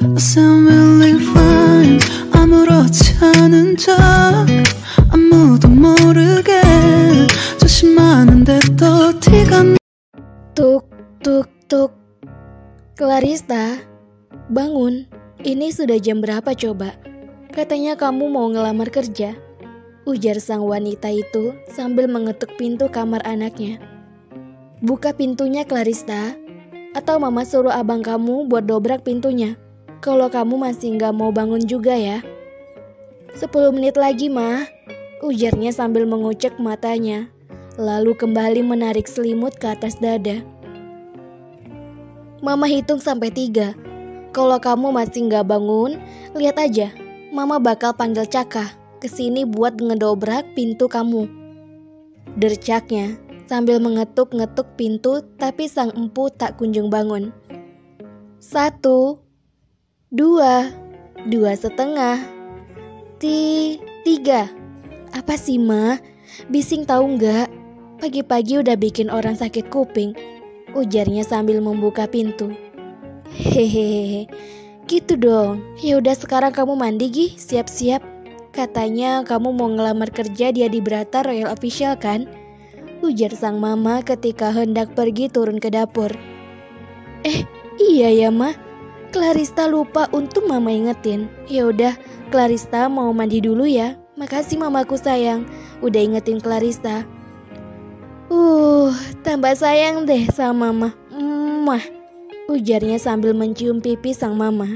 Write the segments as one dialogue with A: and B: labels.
A: I sound really fine. 아무렇지 않은 척 아무도 모르게 조심하는데 또 티가 나.
B: Tuk, tuk, tuk. Clarista, bangun. Ini sudah jam berapa coba? Katanya kamu mau ngelamar kerja, ujar sang wanita itu sambil mengetuk pintu kamar anaknya. Buka pintunya, Clarista, atau mama suruh abang kamu buat dobrak pintunya. Kalau kamu masih nggak mau bangun juga ya. 10 menit lagi, mah, ujarnya sambil mengucek matanya, lalu kembali menarik selimut ke atas dada. Mama hitung sampai 3. Kalau kamu masih nggak bangun, lihat aja, mama bakal panggil Caka kesini buat ngedobrak pintu kamu. Dercaknya sambil mengetuk-ngetuk pintu, tapi sang empu tak kunjung bangun. 1, 2, 2,5, 3. Apa sih, Ma? Bising tahu nggak? Pagi-pagi udah bikin orang sakit kuping, ujarnya sambil membuka pintu. Hehehe, gitu dong. Ya udah sekarang kamu mandi, Gi, siap-siap. Katanya kamu mau ngelamar kerja di Adibrata Royal Official kan? Ujar sang mama ketika hendak pergi turun ke dapur. Iya ya, Ma. Clarista lupa, untung mama ingetin. Ya udah, Clarista mau mandi dulu ya. Makasih mamaku sayang, udah ingetin Clarista. Tambah sayang deh sama mama. Ujarnya sambil mencium pipi sang mama.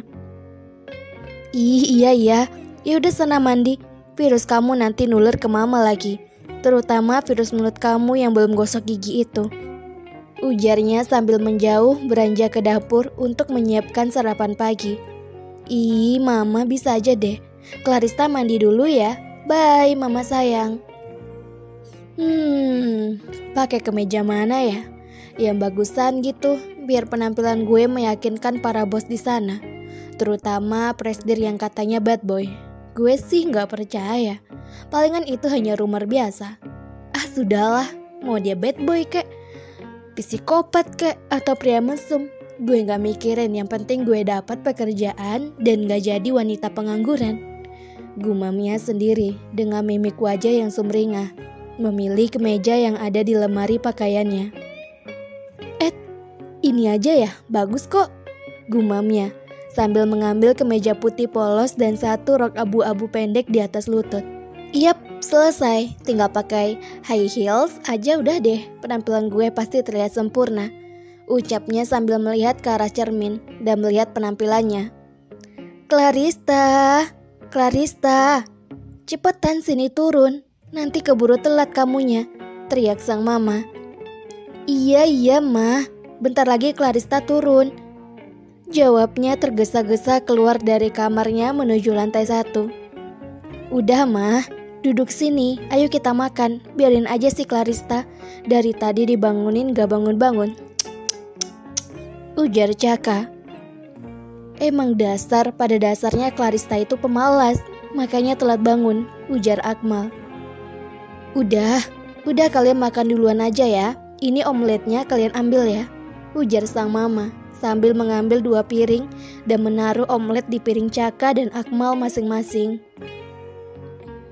B: Iya, ya udah sana mandi. Virus kamu nanti nular ke mama lagi, terutama virus mulut kamu yang belum gosok gigi itu. Ujarnya sambil menjauh beranjak ke dapur untuk menyiapkan sarapan pagi. Mama bisa aja deh. Clarista mandi dulu ya. Bye, mama sayang. Pakai kemeja mana ya? Yang bagusan gitu, biar penampilan gue meyakinkan para bos di sana, terutama presdir yang katanya bad boy. Gue sih nggak percaya, palingan itu hanya rumor biasa. Sudahlah, mau dia bad boy kek, psikopat kek, atau pria mesum, gue nggak mikirin. Yang penting gue dapat pekerjaan dan nggak jadi wanita pengangguran. Gumamnya sendiri dengan mimik wajah yang sumringah, memilih kemeja yang ada di lemari pakaiannya. Ini aja ya, bagus kok, gumamnya sambil mengambil kemeja putih polos dan satu rok abu-abu pendek di atas lutut. Yap, selesai, tinggal pakai high heels aja udah deh, penampilan gue pasti terlihat sempurna, ucapnya sambil melihat ke arah cermin dan melihat penampilannya. Clarista, cepetan sini turun, nanti keburu telat kamunya, teriak sang mama. Iya, Ma. Bentar lagi Clarista turun, jawabnya tergesa-gesa keluar dari kamarnya menuju lantai 1. Udah, Ma, duduk sini, ayo kita makan. Biarin aja si Clarista, dari tadi dibangunin gak bangun-bangun, ujar Caka. Emang pada dasarnya Clarista itu pemalas, makanya telat bangun, ujar Akmal. Udah kalian makan duluan aja ya. Ini omeletnya kalian ambil ya, ujar sang mama sambil mengambil 2 piring dan menaruh omelet di piring Caka dan Akmal masing-masing.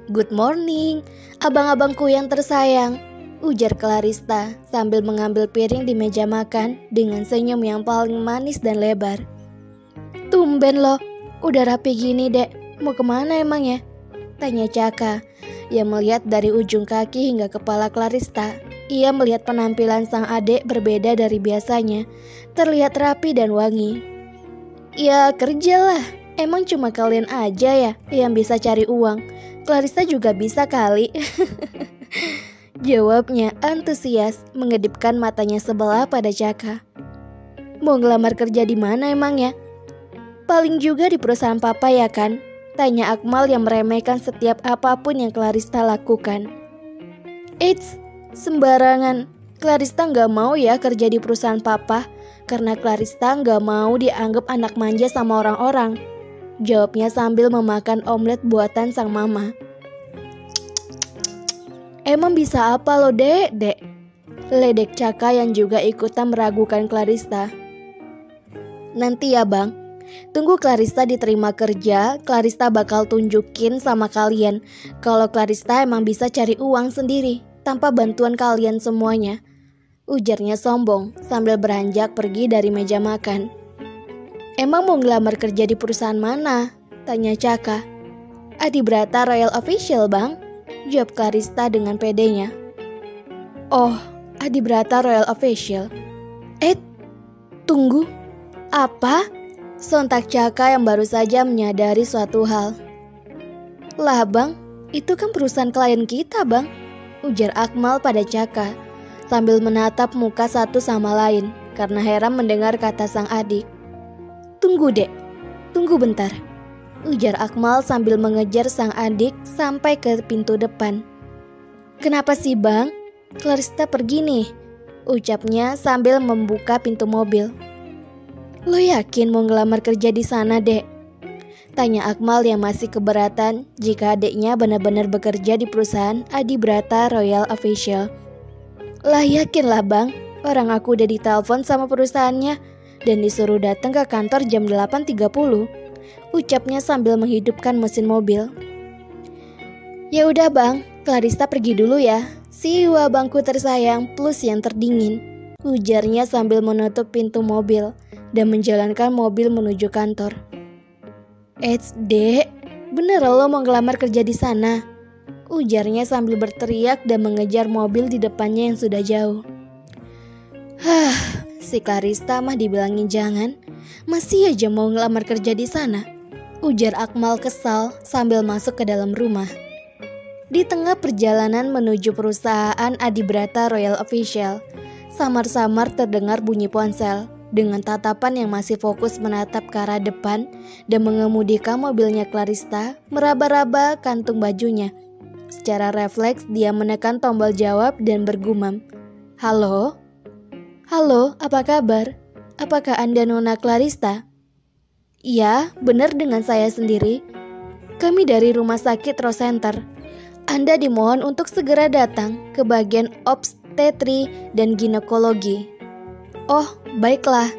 B: Good morning, abang-abangku yang tersayang, ujar Clarista sambil mengambil piring di meja makan dengan senyum yang paling manis dan lebar. Tumben loh, udah rapi gini dek, mau kemana emang ya? Tanya Caka yang melihat dari ujung kaki hingga kepala Clarista. Ia melihat penampilan sang adik berbeda dari biasanya, terlihat rapi dan wangi. Ya kerjalah, emang cuma kalian aja ya yang bisa cari uang. Clarista juga bisa kali. Jawabnya antusias, mengedipkan matanya sebelah pada Caka. Mau ngelamar kerja di mana emang ya? Paling juga di perusahaan papa ya kan? Tanya Akmal yang meremehkan setiap apapun yang Clarista lakukan. Eits, sembarangan. Clarista nggak mau ya kerja di perusahaan papa, karena Clarista nggak mau dianggap anak manja sama orang-orang. Jawabnya sambil memakan omelet buatan sang mama. Emang bisa apa lo dek? Ledek Caka yang juga ikutan meragukan Clarista. Nanti ya bang, Tunggu Clarista diterima kerja, Clarista bakal tunjukin sama kalian kalau Clarista emang bisa cari uang sendiri tanpa bantuan kalian semuanya. Ujarnya sombong sambil beranjak pergi dari meja makan. Emang mau ngelamar kerja di perusahaan mana? Tanya Caka. Adibrata Royal Official bang, jawab Clarista dengan pedenya. Oh, Adibrata Royal Official. Tunggu, apa? Sontak Caka yang baru saja menyadari suatu hal. Lah bang, itu kan perusahaan klien kita bang, ujar Akmal pada Caka sambil menatap muka satu sama lain karena heran mendengar kata sang adik. Tunggu dek, tunggu bentar, ujar Akmal sambil mengejar sang adik sampai ke pintu depan. Kenapa sih bang? Clarista pergi nih, ucapnya sambil membuka pintu mobil. Lo yakin mau ngelamar kerja di sana, Dek? Tanya Akmal yang masih keberatan jika adiknya benar-benar bekerja di perusahaan Adibrata Royal Official. Lah yakin lah bang, orang aku udah ditelepon sama perusahaannya dan disuruh datang ke kantor jam 8.30, ucapnya sambil menghidupkan mesin mobil. Ya udah bang, Clarista pergi dulu ya. See you abangku tersayang plus yang terdingin, ujarnya sambil menutup pintu mobil dan menjalankan mobil menuju kantor. Dek, bener lo mau ngelamar kerja di sana? Ujarnya sambil berteriak dan mengejar mobil di depannya yang sudah jauh. Si Clarista mah dibilangin jangan, masih aja mau ngelamar kerja di sana, ujar Akmal kesal sambil masuk ke dalam rumah. Di tengah perjalanan menuju perusahaan Adibrata Royal Official, samar-samar terdengar bunyi ponsel. Dengan tatapan yang masih fokus menatap ke arah depan dan mengemudikan mobilnya Clarista, meraba-raba kantung bajunya. Secara refleks dia menekan tombol jawab dan bergumam. Halo? Halo, apa kabar? Apakah Anda Nona Clarista? Iya, benar dengan saya sendiri. Kami dari Rumah Sakit Rose Center. Anda dimohon untuk segera datang ke bagian obstetri dan ginekologi. Oh, baiklah.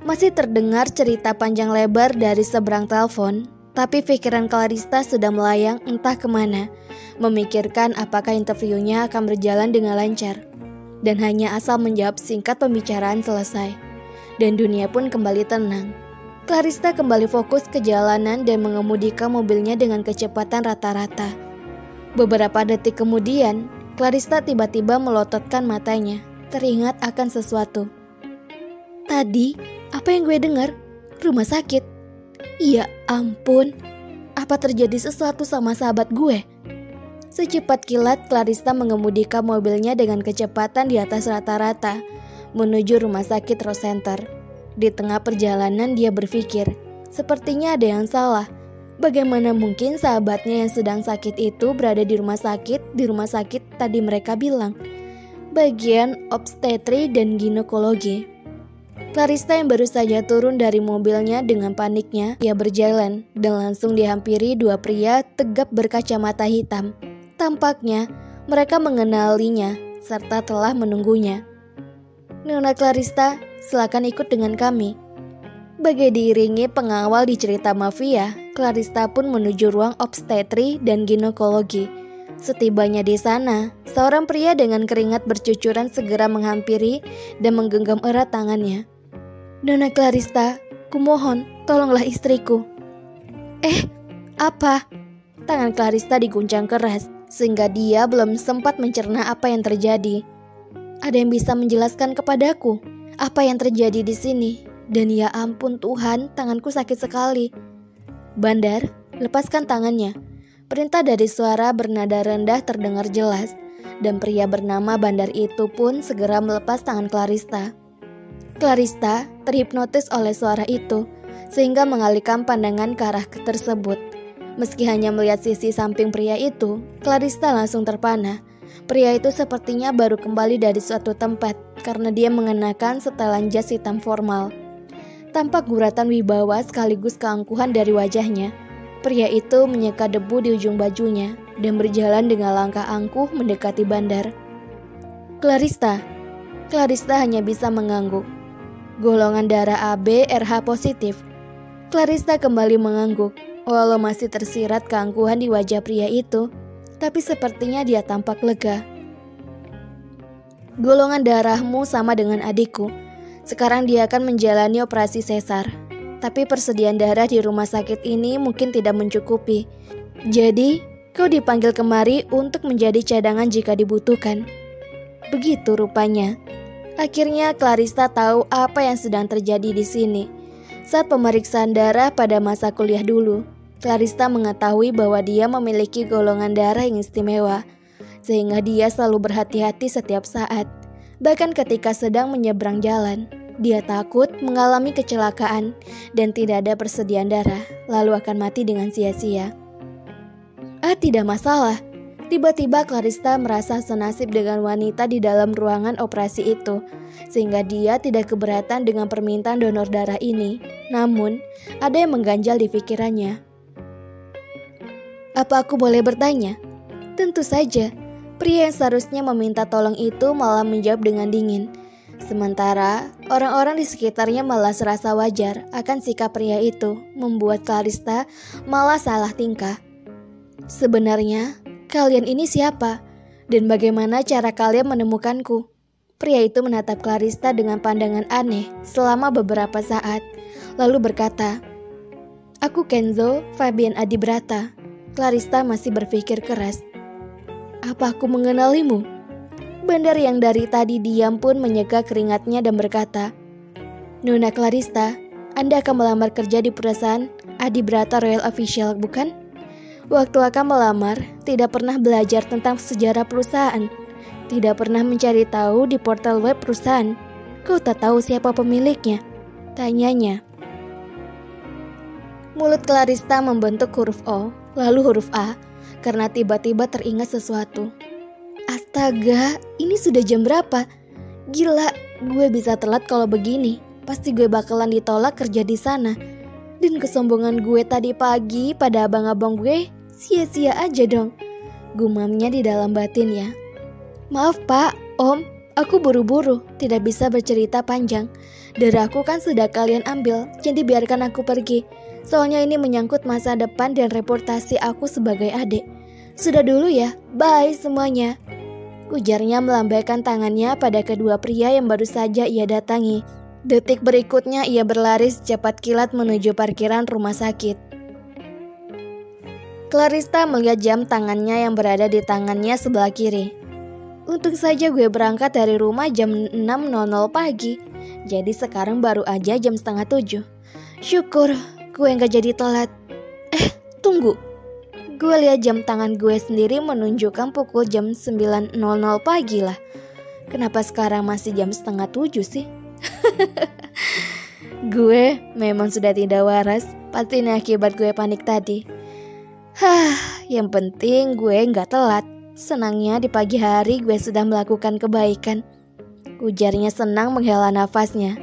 B: Masih terdengar cerita panjang lebar dari seberang telepon, tapi pikiran Clarista sudah melayang entah kemana, memikirkan apakah interviunya akan berjalan dengan lancar. Dan hanya asal menjawab singkat pembicaraan selesai. Dan dunia pun kembali tenang. Clarista kembali fokus ke jalanan dan mengemudikan mobilnya dengan kecepatan rata-rata. Beberapa detik kemudian, Clarista tiba-tiba melototkan matanya, teringat akan sesuatu. Tadi, apa yang gue dengar? Rumah sakit. Ya ampun, apa terjadi sesuatu sama sahabat gue? Secepat kilat, Clarista mengemudikan mobilnya dengan kecepatan di atas rata-rata, menuju Rumah Sakit Rose Center. Di tengah perjalanan dia berpikir, sepertinya ada yang salah. Bagaimana mungkin sahabatnya yang sedang sakit itu berada di rumah sakit tadi mereka bilang, bagian obstetri dan ginekologi. Clarista yang baru saja turun dari mobilnya dengan paniknya, ia berjalan dan langsung dihampiri dua pria tegap berkacamata hitam. Tampaknya mereka mengenalinya serta telah menunggunya. Nona Clarista, silakan ikut dengan kami. Bagai diiringi pengawal di cerita mafia, Clarista pun menuju ruang obstetri dan ginekologi. Setibanya di sana, seorang pria dengan keringat bercucuran segera menghampiri dan menggenggam erat tangannya. Nona Clarista, kumohon, tolonglah istriku. Apa? Tangan Clarista diguncang keras, sehingga dia belum sempat mencerna apa yang terjadi. Ada yang bisa menjelaskan kepadaku apa yang terjadi di sini? Dan ya ampun Tuhan, tanganku sakit sekali. Bandar, lepaskan tangannya. Perintah dari suara bernada rendah terdengar jelas, dan pria bernama Bandar itu pun segera melepas tangan Clarista. Clarista terhipnotis oleh suara itu, sehingga mengalihkan pandangan ke arah tersebut. Meski hanya melihat sisi samping pria itu, Clarista langsung terpana. Pria itu sepertinya baru kembali dari suatu tempat, karena dia mengenakan setelan jas hitam formal. Tampak guratan wibawa sekaligus keangkuhan dari wajahnya. Pria itu menyeka debu di ujung bajunya dan berjalan dengan langkah angkuh mendekati Bandar. Clarista hanya bisa mengangguk. Golongan darah AB RH positif. Clarissa kembali mengangguk, walau masih tersirat keangkuhan di wajah pria itu, tapi sepertinya dia tampak lega. Golongan darahmu sama dengan adikku. Sekarang dia akan menjalani operasi sesar. Tapi persediaan darah di rumah sakit ini mungkin tidak mencukupi. Jadi, kau dipanggil kemari untuk menjadi cadangan jika dibutuhkan. Begitu rupanya. Akhirnya Clarissa tahu apa yang sedang terjadi di sini. Saat pemeriksaan darah pada masa kuliah dulu, Clarissa mengetahui bahwa dia memiliki golongan darah yang istimewa, sehingga dia selalu berhati-hati setiap saat. Bahkan ketika sedang menyeberang jalan, dia takut mengalami kecelakaan dan tidak ada persediaan darah, lalu akan mati dengan sia-sia. Tidak masalah. Tiba-tiba Clarissa merasa senasib dengan wanita di dalam ruangan operasi itu, sehingga dia tidak keberatan dengan permintaan donor darah ini. Namun, ada yang mengganjal di pikirannya. Apa aku boleh bertanya? Tentu saja. Pria yang seharusnya meminta tolong itu malah menjawab dengan dingin. Sementara, orang-orang di sekitarnya malah serasa wajar akan sikap pria itu, membuat Clarissa malah salah tingkah. Sebenarnya, kalian ini siapa? Dan bagaimana cara kalian menemukanku? Pria itu menatap Clarissa dengan pandangan aneh selama beberapa saat, lalu berkata, "Aku Kenzo Fabian Adibrata." Clarissa masih berpikir keras. "Apa aku mengenalimu?" Bandar yang dari tadi diam pun menyeka keringatnya dan berkata, "Nona Clarissa, Anda akan melamar kerja di perusahaan Adibrata Royal Official, bukan? Waktu akan melamar, tidak pernah belajar tentang sejarah perusahaan, tidak pernah mencari tahu di portal web perusahaan. Kau tak tahu siapa pemiliknya?" tanyanya. Mulut Clarissa membentuk huruf O, lalu huruf A, karena tiba-tiba teringat sesuatu. Astaga, ini sudah jam berapa? Gila, gue bisa telat kalau begini. Pasti gue bakalan ditolak kerja di sana. Dan kesombongan gue tadi pagi pada abang-abang gue, sia-sia aja dong. Gumamnya di dalam batinnya. "Maaf Pak, Om, aku buru-buru, tidak bisa bercerita panjang. Darahku kan sudah kalian ambil, jadi biarkan aku pergi. Soalnya ini menyangkut masa depan dan reputasi aku sebagai adik. Sudah dulu ya, bye semuanya," ujarnya melambaikan tangannya pada kedua pria yang baru saja ia datangi. Detik berikutnya ia berlari secepat kilat menuju parkiran rumah sakit. Clarissa melihat jam tangannya yang berada di tangannya sebelah kiri. "Untung saja gue berangkat dari rumah jam 6.00 pagi. Jadi sekarang baru aja jam 6:30. Syukur gue gak jadi telat. Tunggu. Gue lihat jam tangan gue sendiri menunjukkan pukul jam 9.00 pagi lah. Kenapa sekarang masih jam 6:30 sih?" Gue memang sudah tidak waras. Pasti ini akibat gue panik tadi. Yang penting gue gak telat. Senangnya di pagi hari gue sudah melakukan kebaikan, ujarnya senang menghela nafasnya.